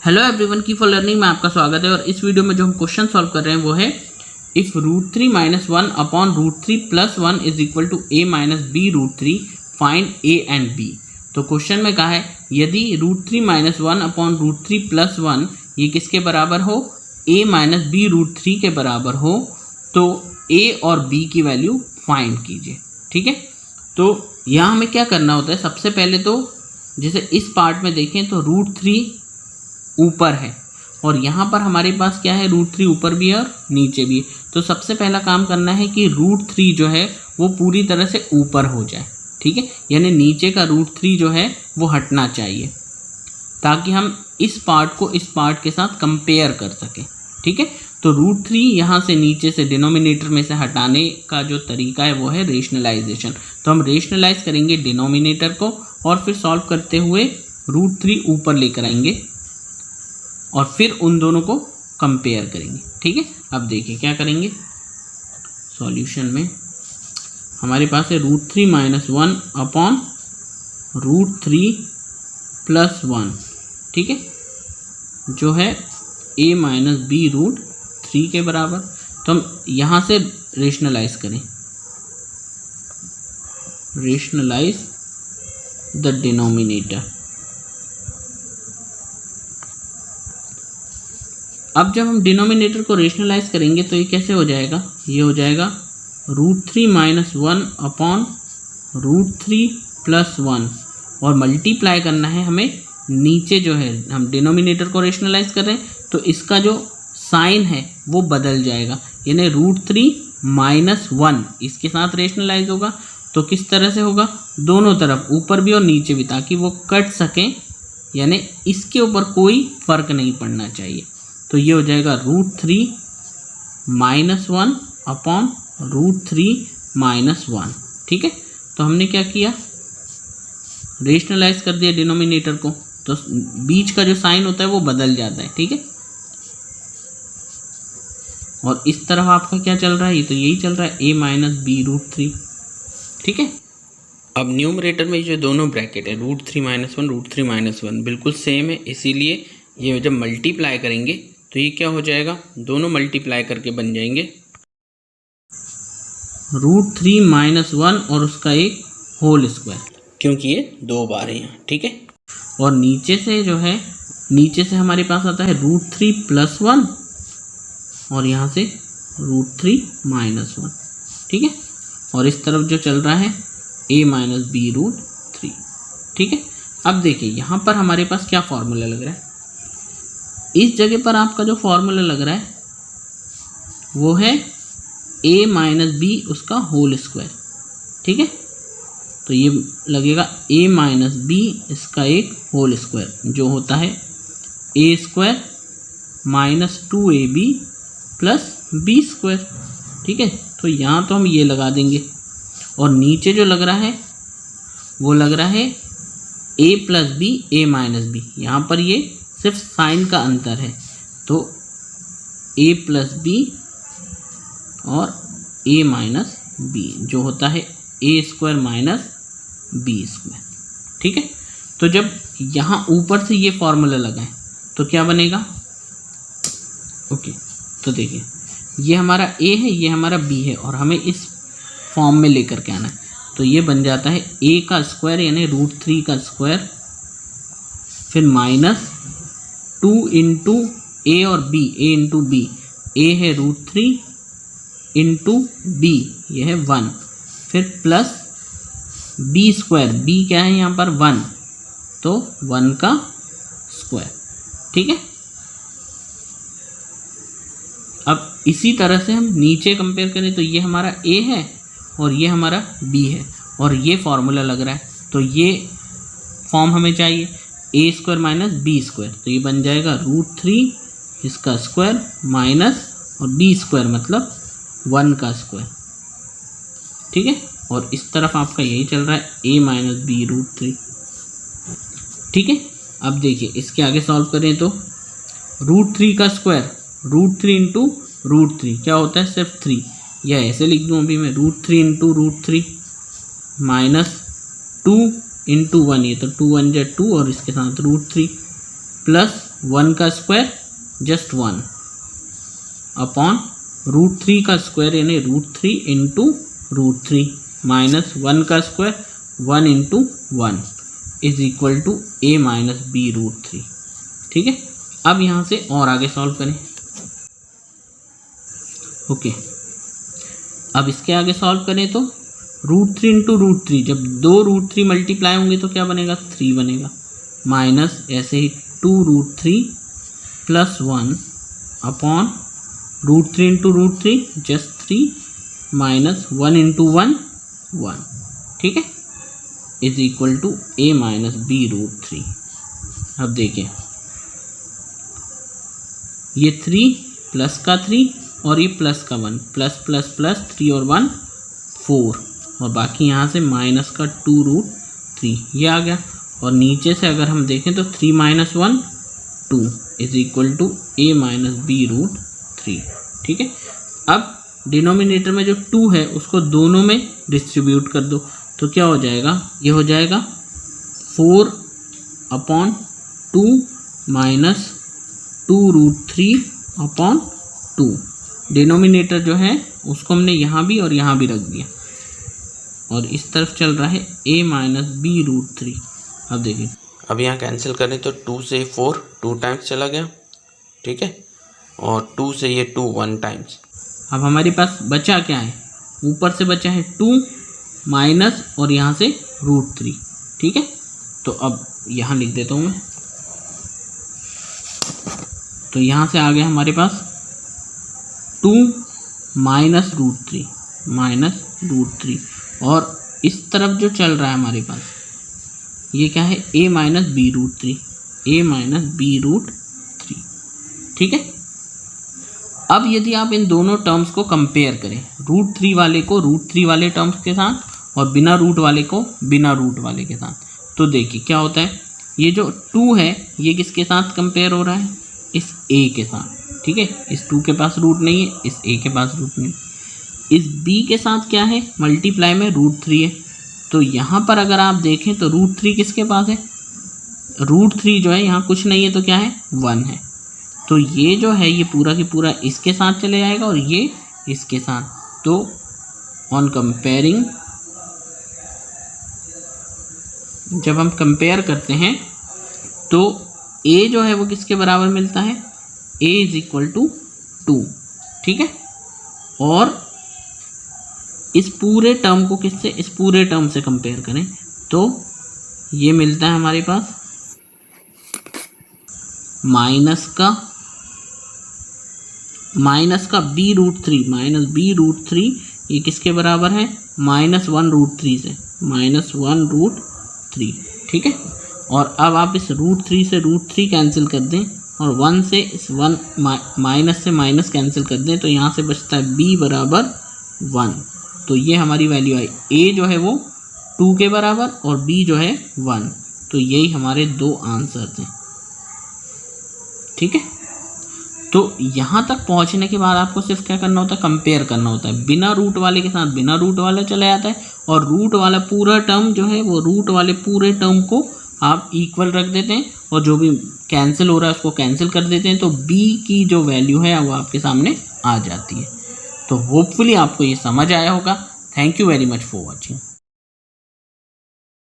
Hello everyone, की for learning में आपका स्वागत है। और इस वीडियो में जो हम क्वेश्चन सॉल्व कर रहे हैं वो है if √3 - 1 upon √3 + 1 is equal to a - b √3 find a and b। तो क्वेश्चन में कहा है यदि √3 - 1 अपॉन √3 + 1 ये किसके बराबर हो, a - b √3 के बराबर हो, तो a और b की वैल्यू फाइंड कीजिए। ठीक है, तो यहाँ हमें क्या करना होता है, सबसे पहले तो जैसे इस पार्ट में देखें तो √3 ऊपर है और यहाँ पर हमारे पास क्या है, √3 ऊपर भी है और नीचे भी है। तो सबसे पहला काम करना है कि √3 जो है वो पूरी तरह से ऊपर हो जाए। ठीक है, यानी नीचे का √3 जो है वो हटना चाहिए ताकि हम इस पार्ट को इस पार्ट के साथ कंपेयर कर सकें। ठीक है, तो √3 यहाँ से नीचे से डिनोमिनेटर में से हटाने का जो तरीका है वो है रेशनलाइजेशन। तो हम रेशनलाइज करेंगे डिनोमिनेटर को और फिर सॉल्व करते हुए √3 ऊपर लेकर आएंगे और फिर उन दोनों को कंपेयर करेंगे। ठीक है, अब देखिए क्या करेंगे, सॉल्यूशन में हमारे पास है √3 - 1 अपॉन √3 + 1। ठीक है, जो है a - b √3 के बराबर। तो हम यहाँ से रेशनलाइज करें, रेशनलाइज द डिनोमिनेटर। अब जब हम डिनोमिनेटर को रेशनलाइज करेंगे तो ये कैसे हो जाएगा, ये हो जाएगा √3 - 1 अपॉन √3 + 1 और मल्टीप्लाई करना है हमें नीचे जो है, हम डिनोमिनेटर को रेशनलाइज कर रहे हैं तो इसका जो साइन है वो बदल जाएगा, यानी √3 - 1 इसके साथ रेशनलाइज होगा। तो किस तरह से होगा, दोनों तरफ ऊपर भी और नीचे भी, ताकि वो कट सकें, यानी इसके ऊपर कोई फर्क नहीं पड़ना चाहिए। तो ये हो जाएगा √3 - 1 अपॉन √3 - 1। ठीक है, तो हमने क्या किया, रेशनलाइज कर दिया डिनोमिनेटर को, तो बीच का जो साइन होता है वो बदल जाता है। ठीक है, और इस तरफ आपका क्या चल रहा है, ये तो यही चल रहा है a - b √3। ठीक है, अब न्यूमरेटर में जो दोनों ब्रैकेट है √3 - 1 √3 - 1 बिल्कुल सेम है, इसीलिए ये जब मल्टीप्लाई करेंगे तो ये क्या हो जाएगा, दोनों मल्टीप्लाई करके बन जाएंगे √3 - 1 और उसका एक होल स्क्वायर, क्योंकि ये 2 बार है यहाँ। ठीक है, और नीचे से जो है, नीचे से हमारे पास आता है √3 + 1 और यहाँ से √3 - 1। ठीक है, और इस तरफ जो चल रहा है a - b √3। ठीक है, अब देखिए यहाँ पर हमारे पास क्या फॉर्मूला लग रहा है, इस जगह पर आपका जो फॉर्मूला लग रहा है वो है a - b उसका होल स्क्वायर। ठीक है, तो ये लगेगा a - b इसका एक होल स्क्वायर जो होता है a² - 2ab + b²। ठीक है, तो यहाँ तो हम ये लगा देंगे और नीचे जो लग रहा है वो लग रहा है a + b a - b, यहाँ पर ये सिर्फ साइन का अंतर है, तो a + b और a - b जो होता है a² - b²। ठीक है, तो जब यहाँ ऊपर से ये फॉर्मूला लगाएं तो क्या बनेगा, ओके, तो देखिए ये हमारा a है, ये हमारा b है और हमें इस फॉर्म में लेकर के आना है। तो ये बन जाता है a का स्क्वायर यानी √3 का स्क्वायर, फिर -2 इंटू a और b, a into b, a है √3 इंटू b, यह है 1, फिर प्लस b², b क्या है यहाँ पर 1, तो 1 का स्क्वायर। ठीक है, अब इसी तरह से हम नीचे कंपेयर करें तो ये हमारा a है और ये हमारा b है और ये फॉर्मूला लग रहा है, तो ये फॉर्म हमें चाहिए a² - b²। तो ये बन जाएगा √3 इसका स्क्वायर माइनस और b² मतलब 1 का स्क्वायर। ठीक है, और इस तरफ आपका यही चल रहा है a - b √3। ठीक है, अब देखिए इसके आगे सॉल्व करें तो √3 का स्क्वायर √3 इंटू √3 क्या होता है, सिर्फ 3, या ऐसे लिख दूँ अभी मैं, √3 इंटू √3 -2 इंटू 1, ये तो 2 1 = 2 और इसके साथ √3 प्लस 1 का स्क्वायर जस्ट 1 अपॉन √3 का स्क्वायर यानी √3 इंटू √3 माइनस 1 का square 1 into 1 is equal to a minus b √3। ठीक है, अब यहाँ से और आगे सॉल्व करें। ओके, अब इसके आगे सॉल्व करें तो √3 इंटू √3, जब दो √3 मल्टीप्लाई होंगे तो क्या बनेगा 3 बनेगा, माइनस ऐसे ही 2√3 plus 1 upon √3 into √3 just 3 minus 1 into 1 1। ठीक है, is equal to a minus b √3। अब देखिए ये 3 प्लस का 3 और ये प्लस का 1, प्लस प्लस प्लस 3 और 1 4 और बाकी यहाँ से माइनस का 2√3 ये आ गया। और नीचे से अगर हम देखें तो 3 minus 1 2 is equal to a minus b √3। ठीक है, अब डिनोमिनेटर में जो 2 है उसको दोनों में डिस्ट्रीब्यूट कर दो तो क्या हो जाएगा, ये हो जाएगा 4 अपॉन 2 माइनस 2√3 अपॉन 2। डिनोमिनेटर जो है उसको हमने यहाँ भी और यहाँ भी रख दिया और इस तरफ चल रहा है a माइनस b √3। अब देखिए, अब यहाँ कैंसिल करें तो 2 से 4 2 टाइम्स चला गया। ठीक है, और 2 से ये 2 1 टाइम्स। अब हमारे पास बचा क्या है, ऊपर से बचा है 2 माइनस और यहाँ से √3। ठीक है, तो अब यहाँ लिख देता हूँ मैं, तो यहाँ से आ गया हमारे पास 2 माइनस √3 और इस तरफ जो चल रहा है हमारे पास ये क्या है a माइनस b √3। ठीक है, अब यदि आप इन दोनों टर्म्स को कंपेयर करें, √3 वाले को √3 वाले टर्म्स के साथ और बिना रूट वाले को बिना रूट वाले के साथ, तो देखिए क्या होता है, ये जो 2 है ये किसके साथ कंपेयर हो रहा है, इस a के साथ। ठीक है, इस 2 के पास रूट नहीं है, इस a के पास रूट नहीं, इस b के साथ क्या है मल्टीप्लाई में √3 है। तो यहाँ पर अगर आप देखें तो √3 किसके पास है, √3 जो है यहाँ कुछ नहीं है तो क्या है 1 है। तो ये जो है ये पूरा की पूरा इसके साथ चले जाएगा और ये इसके साथ। तो ऑन कंपेयरिंग, जब हम कंपेयर करते हैं तो a जो है वो किसके बराबर मिलता है, a इज इक्वल टू 2। ठीक है, और इस पूरे टर्म को किससे, इस पूरे टर्म से कंपेयर करें तो ये मिलता है हमारे पास माइनस का b √3 ये किसके बराबर है, -1√3 से, -1√3। ठीक है, और अब आप इस √3 से √3 कैंसिल कर दें और 1 से इस 1 माइनस से माइनस कैंसिल कर दें तो यहाँ से बचता है b बराबर 1। तो ये हमारी वैल्यू आई, a जो है वो 2 के बराबर और b जो है 1। तो यही हमारे दो आंसर थे। ठीक है, तो यहाँ तक पहुँचने के बाद आपको सिर्फ क्या करना होता है, कंपेयर करना होता है। बिना रूट वाले के साथ बिना रूट वाला चला जाता है और रूट वाला पूरा टर्म जो है वो रूट वाले पूरे टर्म को आप इक्वल रख देते हैं और जो भी कैंसिल हो रहा है उसको कैंसिल कर देते हैं, तो b की जो वैल्यू है वो आपके सामने आ जाती है। तो होपफुली आपको ये समझ आया होगा। Thank you very much for watching.